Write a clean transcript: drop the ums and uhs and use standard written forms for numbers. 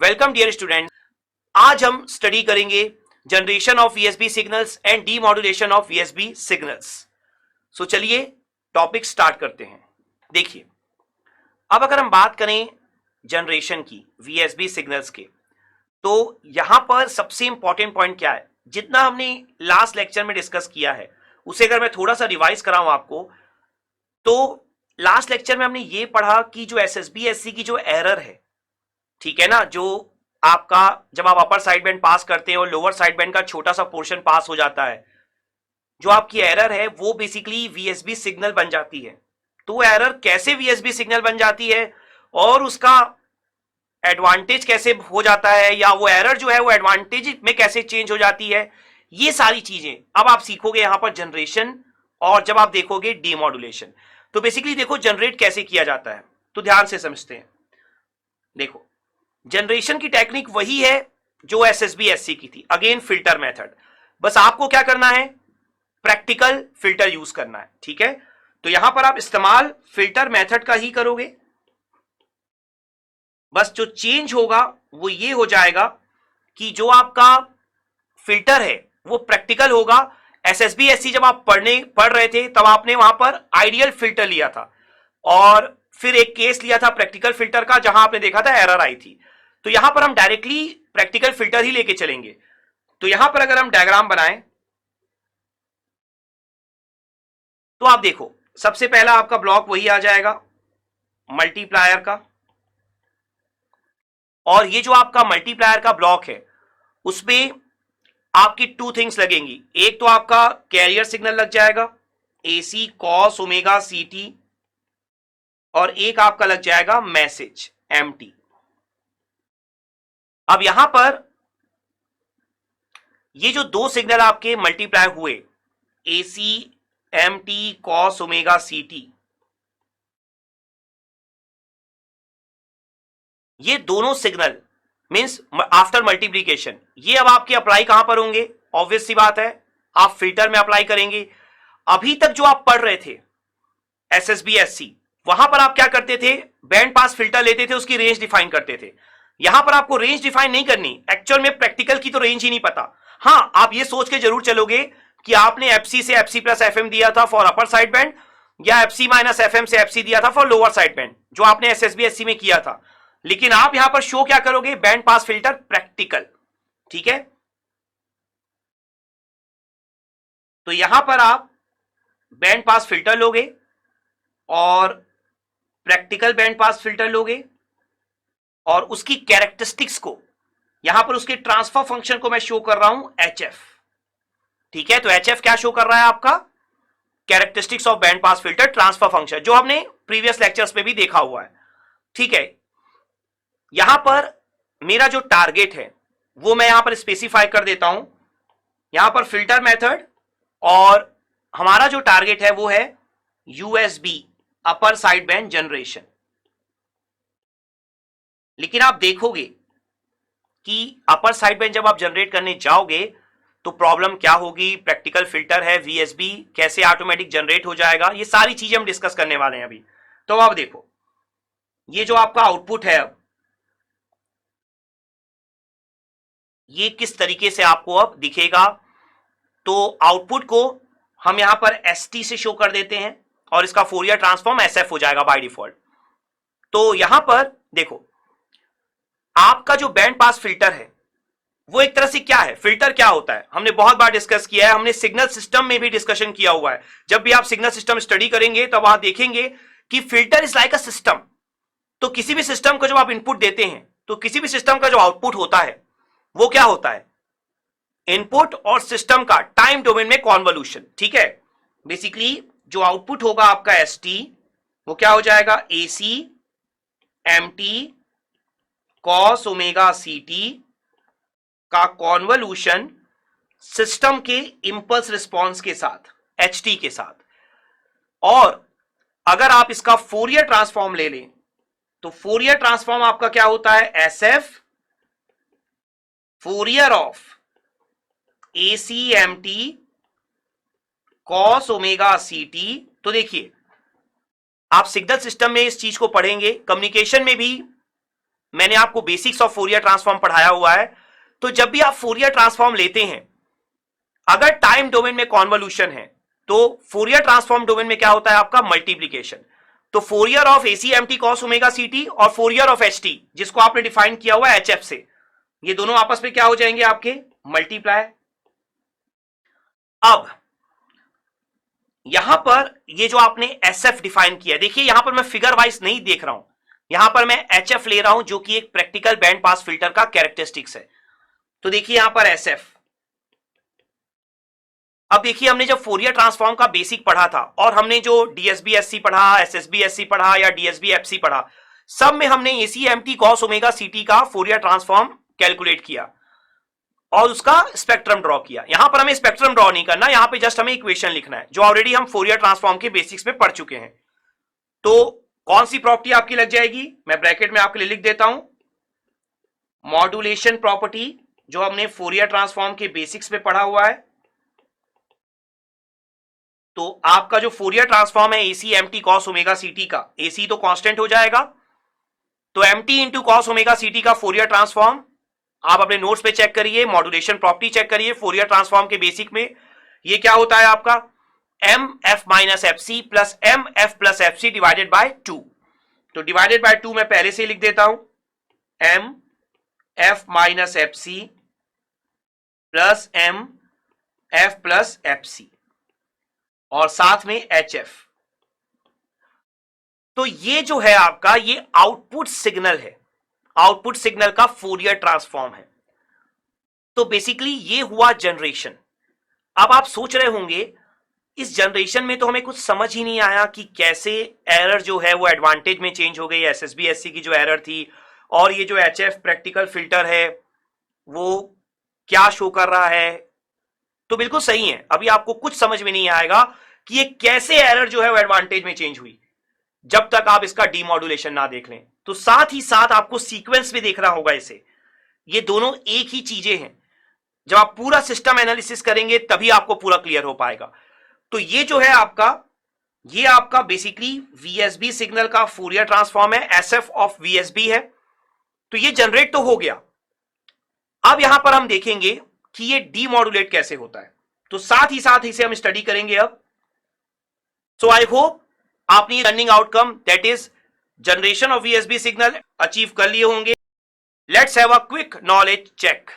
Welcome dear student. आज हम study करेंगे generation of VSB signals and demodulation of VSB signals. So चलिए topic start करते हैं। देखिए, अब अगर हम बात करें जनरेशन की वीएसबी सिग्नल्स के, तो यहां पर सबसे इंपॉर्टेंट पॉइंट क्या है, जितना हमने लास्ट लेक्चर में डिस्कस किया है उसे अगर मैं थोड़ा सा रिवाइज कराऊं आपको, तो लास्ट लेक्चर में हमने ये पढ़ा कि जो एसएसबी एससी की जो एरर है, ठीक है ना, जो आपका जब आप अपर साइड बैंड पास करते हैं और लोअर साइड बैंड का छोटा सा पोर्शन पास हो जाता है, जो आपकी एरर है वो बेसिकली वीएसबी सिग्नल बन जाती है। तो एरर कैसे वीएसबी सिग्नल बन जाती है और उसका एडवांटेज कैसे हो जाता है, या वो एरर जो है वो एडवांटेज में कैसे चेंज हो जाती है, ये सारी चीजें अब आप सीखोगे यहां पर जनरेशन और जब आप देखोगे डीमॉड्यूलेशन। तो बेसिकली देखो जनरेट कैसे किया जाता है, तो ध्यान से समझते हैं। देखो, जनरेशन की टेक्निक वही है जो एसएसबी एससी की थी, अगेन फिल्टर मेथड। बस आपको क्या करना है, प्रैक्टिकल फिल्टर यूज करना है, ठीक है। तो यहां पर आप इस्तेमाल फिल्टर मेथड का ही करोगे। बस जो चेंज होगा वो ये हो जाएगा कि जो आपका फिल्टर है वो प्रैक्टिकल होगा। एसएसबी एससी जब आप पढ़ रहे थे तब आपने वहां पर आइडियल फिल्टर लिया था और फिर एक केस लिया था प्रैक्टिकल फिल्टर का, जहां आपने देखा था एरर आई थी। तो यहां पर हम डायरेक्टली प्रैक्टिकल फिल्टर ही लेके चलेंगे। तो यहां पर अगर हम डायग्राम बनाएं तो आप देखो, सबसे पहला आपका ब्लॉक वही आ जाएगा मल्टीप्लायर का, और ये जो आपका मल्टीप्लायर का ब्लॉक है उसमें आपकी टू थिंग्स लगेंगी। एक तो आपका कैरियर सिग्नल लग जाएगा एसी कॉस ओमेगा सीटी, और एक आपका लग जाएगा मैसेज एमटी। अब यहां पर ये जो दो सिग्नल आपके मल्टीप्लाई हुए एसी एमटी कॉस ओमेगा सीटी, ये दोनों सिग्नल मींस आफ्टर मल्टीप्लीकेशन, ये अब आपके अप्लाई कहां पर होंगे, ऑब्वियस सी बात है आप फिल्टर में अप्लाई करेंगे। अभी तक जो आप पढ़ रहे थे एसएसबी एससी, वहां पर आप क्या करते थे, बैंड पास फिल्टर लेते थे, उसकी रेंज डिफाइन करते थे। यहां पर आपको रेंज डिफाइन नहीं करनी, एक्चुअल में प्रैक्टिकल की तो रेंज ही नहीं पता। हां, आप ये सोच के जरूर चलोगे कि आपने एफसी से एफसी प्लस एफएम दिया था फॉर अपर साइड बैंड, या एफसी माइनस एफएम से एफसी दिया था फॉर लोअर साइड बैंड, जो आपने एसएसबी एससी में किया था। लेकिन आप यहां पर शो क्या करोगे, बैंड पास फिल्टर प्रैक्टिकल, ठीक है। तो यहां पर आप बैंड पास फिल्टर लोगे और प्रैक्टिकल बैंड पास फिल्टर लोगे, और उसकी कैरेक्टरिस्टिक्स को यहां पर उसके ट्रांसफर फंक्शन को मैं शो कर रहा हूं एचएफ, ठीक है। तो एचएफ क्या शो कर रहा है, आपका characteristics of band pass filter transfer function, जो हमने प्रीवियस लेक्चर्स में भी देखा हुआ है, ठीक है। यहां पर मेरा जो टारगेट है वो मैं यहां पर स्पेसिफाई कर देता हूं, यहां पर फिल्टर मेथड, और हमारा जो टारगेट है वो है USB upper side band generation. लेकिन आप देखोगे कि अपर साइड बैंड जब आप जनरेट करने जाओगे तो प्रॉब्लम क्या होगी, प्रैक्टिकल फिल्टर है, वीएसबी कैसे ऑटोमेटिक जनरेट हो जाएगा, ये सारी चीजें हम डिस्कस करने वाले हैं अभी। तो आप देखो, ये जो आपका आउटपुट है अब, ये किस तरीके से आपको अब दिखेगा। तो आउटपुट को हम यहां पर एसटी से शो कर देते हैं और इसका फोरियर ट्रांसफॉर्म एसएफ हो जाएगा बाय डिफॉल्ट। तो यहां पर देखो, आपका जो बैंड पास फिल्टर है वो एक तरह से क्या है, फिल्टर क्या होता है, हमने बहुत बार डिस्कस किया है, हमने सिग्नल सिस्टम में भी डिस्कशन किया हुआ है। जब भी आप सिग्नल सिस्टम स्टडी करेंगे तो वहां देखेंगे कि filter is like a system. तो किसी भी सिस्टम को जब आप इनपुट देते हैं तो किसी भी सिस्टम का जो आउटपुट होता है वो क्या होता है, इनपुट और सिस्टम का टाइम डोमेन में कॉन्वोल्यूशन, ठीक है। बेसिकली जो आउटपुट होगा आपका एसटी, वो क्या हो जाएगा, एसी एमटी कॉस ओमेगा सीटी का कॉन्वोल्यूशन सिस्टम के इंपल्स रिस्पॉन्स के साथ, एचटी के साथ। और अगर आप इसका फोरियर ट्रांसफॉर्म ले लें तो फोरियर ट्रांसफॉर्म आपका क्या होता है, SF Fourier of एसीएमटी cos omega सीटी। तो देखिए, आप सिग्नल सिस्टम में इस चीज को पढ़ेंगे, कम्युनिकेशन में भी मैंने आपको बेसिक्स ऑफ फोरियर ट्रांसफॉर्म पढ़ाया हुआ है। तो जब भी आप फोरियर ट्रांसफॉर्म लेते हैं, अगर टाइम डोमेन में कॉन्वोल्यूशन है तो फोरियर ट्रांसफॉर्म डोमेन में क्या होता है आपका मल्टीप्लीकेशन। तो Fourier of AC MT cos omega CT और फोरियर ऑफ एचटी, जिसको आपने डिफाइन किया हुआ है एचएफ से, ये दोनों आपस में क्या हो जाएंगे आपके मल्टीप्लाई। अब यहां पर ये जो आपने एसएफ डिफाइन किया, देखिए यहां पर मैं फिगर वाइज नहीं देख रहा हूं, यहां पर मैं एचएफ ले रहा हूं जो कि एक प्रैक्टिकल बैंड पास फिल्टर का कैरेक्टरिस्टिक्स है। तो देखिए यहां पर एसएफ। अब देखिए हमने जब फोरियर ट्रांसफॉर्म का बेसिक पढ़ा था और हमने जो डीएसबी-एससी पढ़ा, एसएसबी-एससी पढ़ा या डीएसबी-एफसी पढ़ा, सब में हमने एसी एमटी कॉस ओमेगा सीटी का फोरियर ट्रांसफॉर्म कैलकुलेट किया और उसका स्पेक्ट्रम ड्रॉ किया। यहां पर हमें स्पेक्ट्रम ड्रॉ नहीं करना, यहां पे जस्ट हमें इक्वेशन लिखना है जो ऑलरेडी हम फोरियर ट्रांसफॉर्म के बेसिक्स में पढ़ चुके हैं। तो कौन सी प्रॉपर्टी आपकी लग जाएगी, मैं ब्रैकेट में आपके लिए लिख देता हूं, मॉड्यूलेशन प्रॉपर्टी, जो हमने फोरियर ट्रांसफॉर्म के बेसिक्स में पढ़ा हुआ है। तो आपका जो फोरियर ट्रांसफॉर्म है एसी एमटी कॉस ओमेगा सीटी का, एसी तो कांस्टेंट हो जाएगा, तो एमटी इंटू कॉस ओमेगा सीटी का फोरियर ट्रांसफॉर्म आप अपने नोट्स पे चेक करिए, मॉड्यूलेशन प्रॉपर्टी चेक करिए। फोरियर ट्रांसफॉर्म के बेसिक में ये क्या होता है आपका M F minus F C plus M F plus F C divided by 2। तो डिवाइडेड बाय 2 मैं पहले से लिख देता हूं, M F minus F C plus M F plus F C और साथ में एच एफ। तो ये जो है आपका ये आउटपुट सिग्नल है, आउटपुट सिग्नल का फोरियर ट्रांसफॉर्म है। तो बेसिकली ये हुआ जनरेशन। अब आप सोच रहे होंगे इस जनरेशन में तो हमें कुछ समझ ही नहीं आया कि कैसे एरर जो है वो एडवांटेज में चेंज हो गई, एसएसबी एससी की जो एरर थी और ये जो एचएफ प्रैक्टिकल फिल्टर है वो क्या शो कर रहा है। तो बिल्कुल सही है, अभी आपको कुछ समझ में नहीं आएगा कि ये कैसे एरर जो है वो एडवांटेज में चेंज हुई जब तक आप इसका डीमॉड्यूलेशन ना देख लें। तो साथ ही साथ आपको सीक्वेंस में देखना होगा इसे, ये दोनों एक ही चीजें हैं। जब आप पूरा सिस्टम एनालिसिस करेंगे तभी आपको पूरा क्लियर हो पाएगा। तो ये जो है आपका, ये आपका बेसिकली वीएसबी सिग्नल का फोरियर ट्रांसफॉर्म है, एसएफ ऑफ वीएसबी है। तो ये जनरेट तो हो गया। अब यहां पर हम देखेंगे कि ये डीमॉड्यूलेट कैसे होता है, तो साथ ही साथ इसे हम स्टडी करेंगे अब। सो आई होप आपने ये running outcome that is generation of VSB signal achieve कर लिए होंगे। Let's have a quick knowledge check.